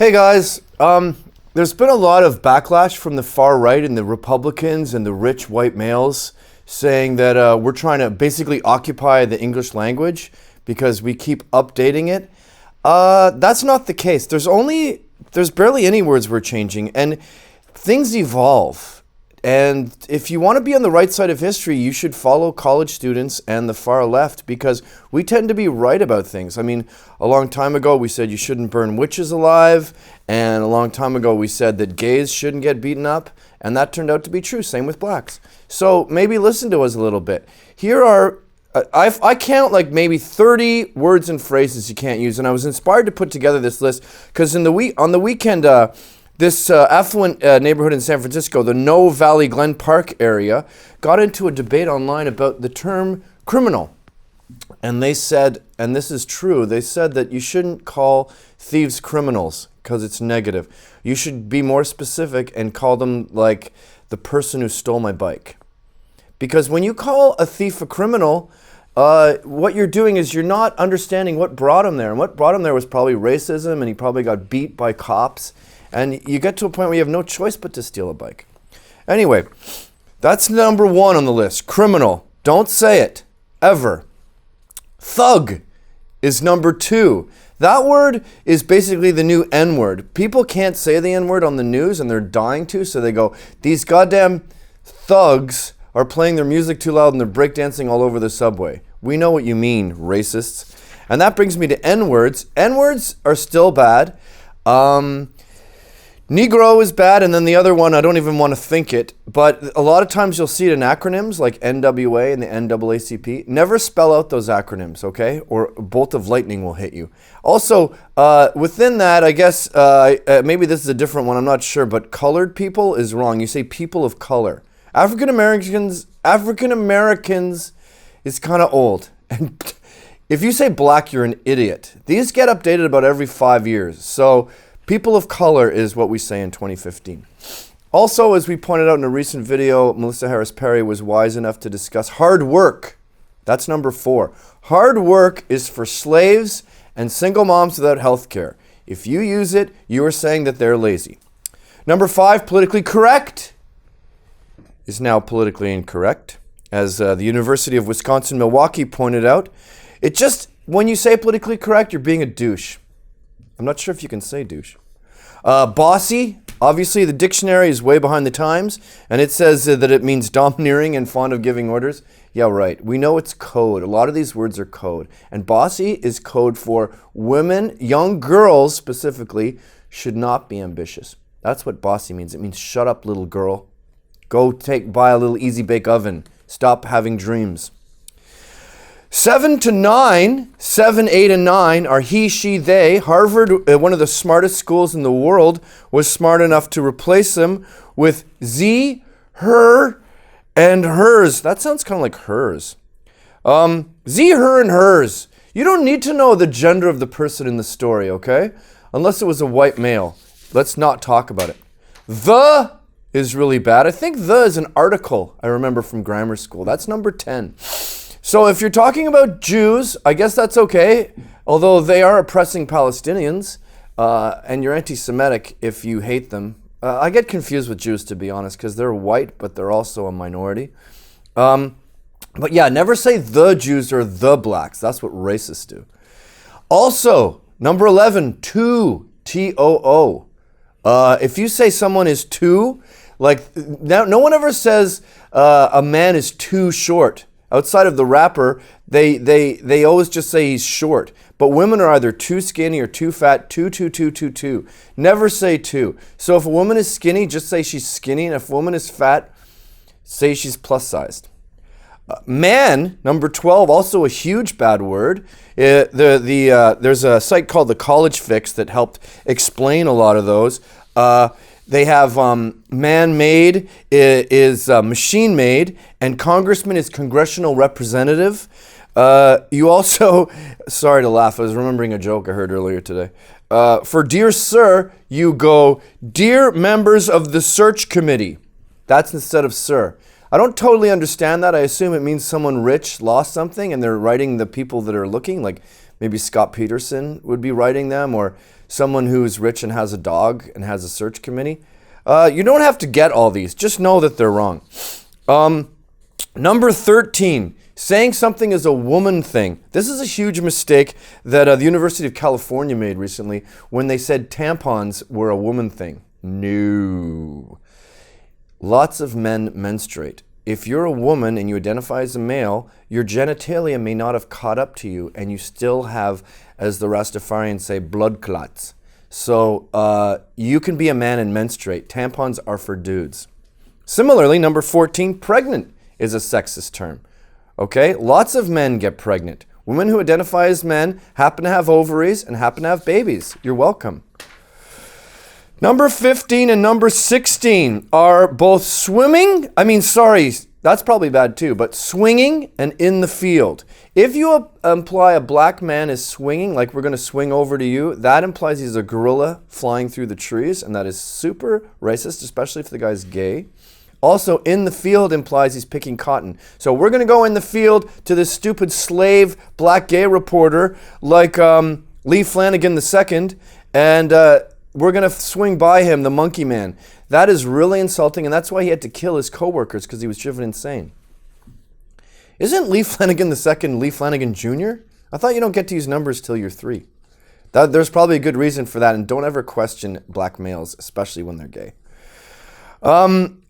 Hey guys, there's been a lot of backlash from the far right and the Republicans and the rich white males saying that we're trying to basically occupy the English language because we keep updating it. That's not the case. There's barely any words we're changing, and things evolve. And if you want to be on the right side of history, you should follow college students and the far left because we tend to be right about things. I mean, a long time ago we said you shouldn't burn witches alive, and a long time ago we said that gays shouldn't get beaten up, and that turned out to be true. Same with blacks. So maybe listen to us a little bit. Here are, I count like maybe 30 words and phrases you can't use, and I was inspired to put together this list because on the weekend, this affluent neighborhood in San Francisco, the No Valley Glen Park area, got into a debate online about the term criminal. And they said, and this is true, they said that you shouldn't call thieves criminals because it's negative. You should be more specific and call them like the person who stole my bike. Because when you call a thief a criminal, what you're doing is you're not understanding what brought him there. And what brought him there was probably racism, and he probably got beat by cops. And you get to a point where you have no choice but to steal a bike. Anyway, that's number one on the list. Criminal. Don't say it. Ever. Thug is number two. That word is basically the new N-word. People can't say the N-word on the news, and they're dying to, so they go, these goddamn thugs are playing their music too loud and they're breakdancing all over the subway. We know what you mean, racists. And that brings me to N-words. N-words are still bad. Negro is bad, and then the other one, I don't even want to think it, but a lot of times you'll see it in acronyms like NWA and the NAACP. Never spell out those acronyms, okay? Or a bolt of lightning will hit you. Also, within that, I guess, maybe this is a different one, I'm not sure, but colored people is wrong. You say people of color. African Americans is kind of old. And if you say black, you're an idiot. These get updated about every 5 years. So people of color is what we say in 2015. Also, as we pointed out in a recent video, Melissa Harris Perry was wise enough to discuss hard work. That's number 4. Hard work is for slaves and single moms without health care. If you use it, you are saying that they're lazy. Number 5, politically correct is now politically incorrect. As the University of Wisconsin-Milwaukee pointed out, it just, when you say politically correct, you're being a douche. I'm not sure if you can say douche. Bossy, obviously the dictionary is way behind the times, and it says that it means domineering and fond of giving orders. Yeah, right. We know it's code. A lot of these words are code. And bossy is code for women, young girls specifically, should not be ambitious. That's what bossy means. It means shut up, little girl. Go buy a little easy bake oven. Stop having dreams. 7 to 9, 7, 8, and 9 are he, she, they. Harvard, one of the smartest schools in the world, was smart enough to replace them with z, her, and hers. That sounds kind of like hers. Z, her, and hers. You don't need to know the gender of the person in the story, okay? Unless it was a white male. Let's not talk about it. The is really bad. I think the is an article I remember from grammar school. That's number 10. So if you're talking about Jews, I guess that's okay, although they are oppressing Palestinians, and you're anti-Semitic if you hate them. I get confused with Jews, to be honest, because they're white, but they're also a minority. But yeah, never say the Jews or the blacks. That's what racists do. Also, number 11, too, T-O-O. If you say someone is too, like, no one ever says a man is too short. Outside of the rapper, they always just say he's short. But women are either too skinny or too fat, too. Never say too. So if a woman is skinny, just say she's skinny. And if a woman is fat, say she's plus sized. Man, number 12, also a huge bad word. There's a site called The College Fix that helped explain a lot of those. They have man-made is machine-made, and congressman is congressional representative. You also, sorry to laugh, I was remembering a joke I heard earlier today. For dear sir, you go, dear members of the search committee. That's instead of sir. I don't totally understand that. I assume it means someone rich lost something and they're writing the people that are looking, like maybe Scott Peterson would be writing them, or someone who's rich and has a dog and has a search committee. You don't have to get all these. Just know that they're wrong. Number 13, saying something is a woman thing. This is a huge mistake that the University of California made recently when they said tampons were a woman thing. No. Lots of men menstruate. If you're a woman and you identify as a male, your genitalia may not have caught up to you, and you still have, as the Rastafarians say, blood clots. So you can be a man and menstruate. Tampons are for dudes. Similarly, number 14, pregnant is a sexist term. Okay? Lots of men get pregnant. Women who identify as men happen to have ovaries and happen to have babies. You're welcome. Number 15 and number 16 are both that's probably bad too, but swinging and in the field. If you imply a black man is swinging, like we're going to swing over to you, that implies he's a gorilla flying through the trees, and that is super racist, especially if the guy's gay. Also, in the field implies he's picking cotton. So we're going to go in the field to this stupid slave black gay reporter like Lee Flanagan II, and we're going to swing by him, the monkey man. That is really insulting, and that's why he had to kill his coworkers, because he was driven insane. Isn't Lee Flanagan II Lee Flanagan Jr.? I thought you don't get to use numbers till you're 3. There's probably a good reason for that, and don't ever question black males, especially when they're gay.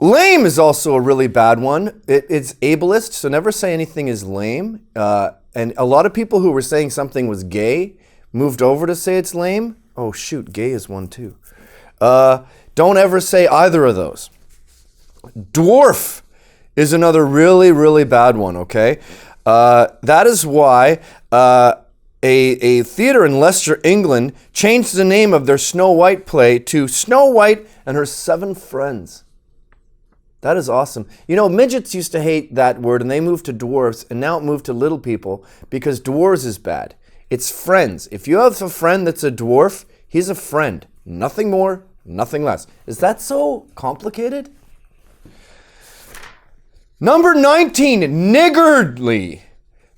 Lame is also a really bad one. It's ableist, so never say anything is lame. And a lot of people who were saying something was gay moved over to say it's lame. Oh shoot, gay is one too. Don't ever say either of those. Dwarf is another really, really bad one, okay? That is why a theater in Leicester, England changed the name of their Snow White play to Snow White and Her 7 Friends. That is awesome. You know, midgets used to hate that word, and they moved to dwarfs, and now it moved to little people because dwarves is bad. It's friends. If you have a friend that's a dwarf, he's a friend. Nothing more, nothing less. Is that so complicated? Number 19, niggardly.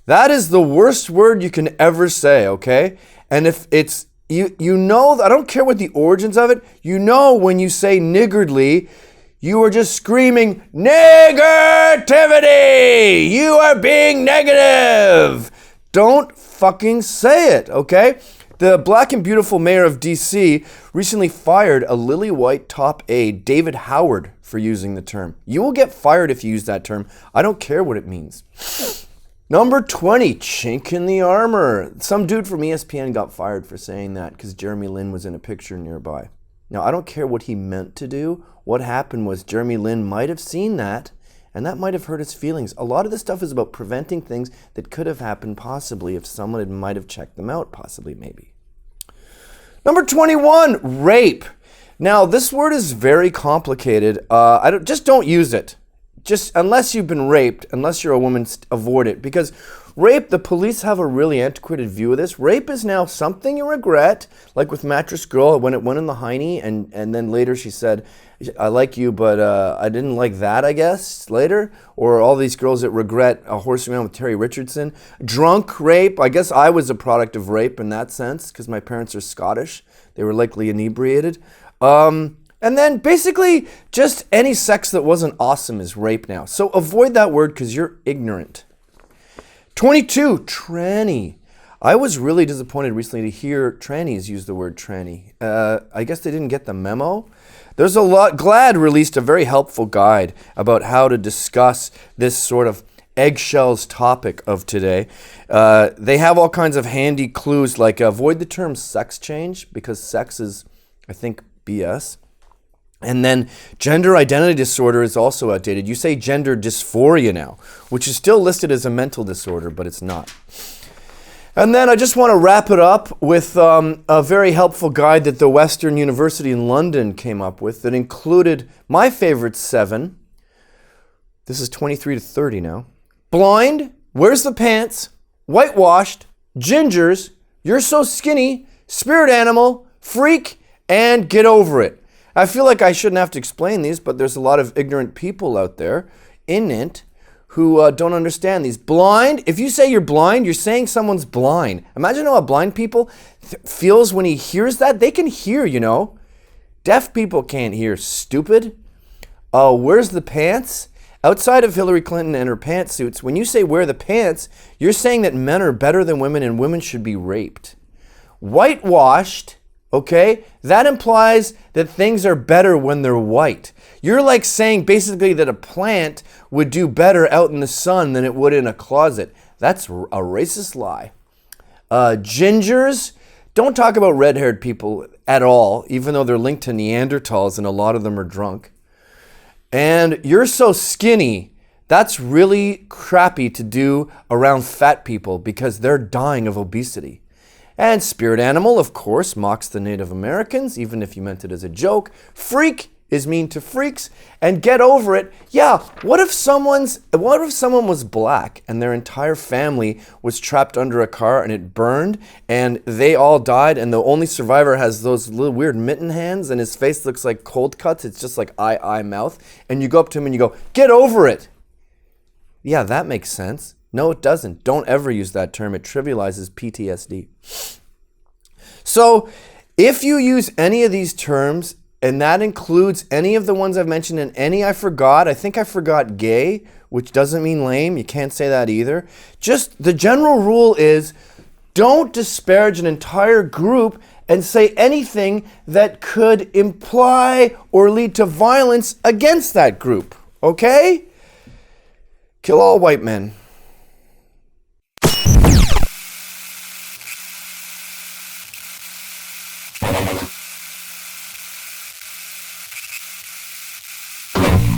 That is the worst word you can ever say, okay? And if it's, you know, I don't care what the origins of it, you know when you say niggardly, you are just screaming, negativity! You are being negative! Don't fucking say it, okay? The black and beautiful mayor of D.C. recently fired a lily white top aide, David Howard, for using the term. You will get fired if you use that term. I don't care what it means. Number 20, chink in the armor. Some dude from ESPN got fired for saying that because Jeremy Lin was in a picture nearby. Now, I don't care what he meant to do. What happened was Jeremy Lin might have seen that, and that might have hurt his feelings. A lot of this stuff is about preventing things that could have happened possibly if someone might have checked them out, possibly, maybe. Number 21, rape. Now, this word is very complicated. Just don't use it. Just unless you've been raped, unless you're a woman, avoid it. Because rape, the police have a really antiquated view of this. Rape is now something you regret, like with Mattress Girl when it went in the hiney, and then later she said, I like you, but I didn't like that, I guess, later. Or all these girls that regret horsing around with Terry Richardson. Drunk rape, I guess I was a product of rape in that sense, because my parents are Scottish. They were likely inebriated. And then basically just any sex that wasn't awesome is rape now. So avoid that word because you're ignorant. 22, tranny. I was really disappointed recently to hear trannies use the word tranny. I guess they didn't get the memo. There's a lot. GLAAD released a very helpful guide about how to discuss this sort of eggshells topic of today. They have all kinds of handy clues like avoid the term sex change because sex is, I think, BS. And then gender identity disorder is also outdated. You say gender dysphoria now, which is still listed as a mental disorder, but it's not. And then I just want to wrap it up with a very helpful guide that the Western University in London came up with that included my favorite 7. This is 23 to 30 now. Blind, where's the pants, whitewashed, gingers, you're so skinny, spirit animal, freak, and get over it. I feel like I shouldn't have to explain these, but there's a lot of ignorant people out there in it who don't understand these. Blind, if you say you're blind, you're saying someone's blind. Imagine how a blind people feels when he hears that. They can hear, you know. Deaf people can't hear, stupid. Where's the pants? Outside of Hillary Clinton and her pantsuits, when you say wear the pants, you're saying that men are better than women and women should be raped. Whitewashed, okay? That implies that things are better when they're white. You're like saying basically that a plant would do better out in the sun than it would in a closet. That's a racist lie. Gingers, don't talk about red-haired people at all, even though they're linked to Neanderthals and a lot of them are drunk. And you're so skinny, that's really crappy to do around fat people because they're dying of obesity. And spirit animal, of course, mocks the Native Americans, even if you meant it as a joke. Freak is mean to freaks. And get over it. Yeah, what if someone was black and their entire family was trapped under a car and it burned and they all died and the only survivor has those little weird mitten hands and his face looks like cold cuts. It's just like eye, mouth. And you go up to him and you go, get over it. Yeah, that makes sense. No, it doesn't. Don't ever use that term. It trivializes PTSD. So if you use any of these terms, and that includes any of the ones I've mentioned and any I forgot. I think I forgot gay, which doesn't mean lame. You can't say that either. Just the general rule is don't disparage an entire group and say anything that could imply or lead to violence against that group. Okay? Kill all white men.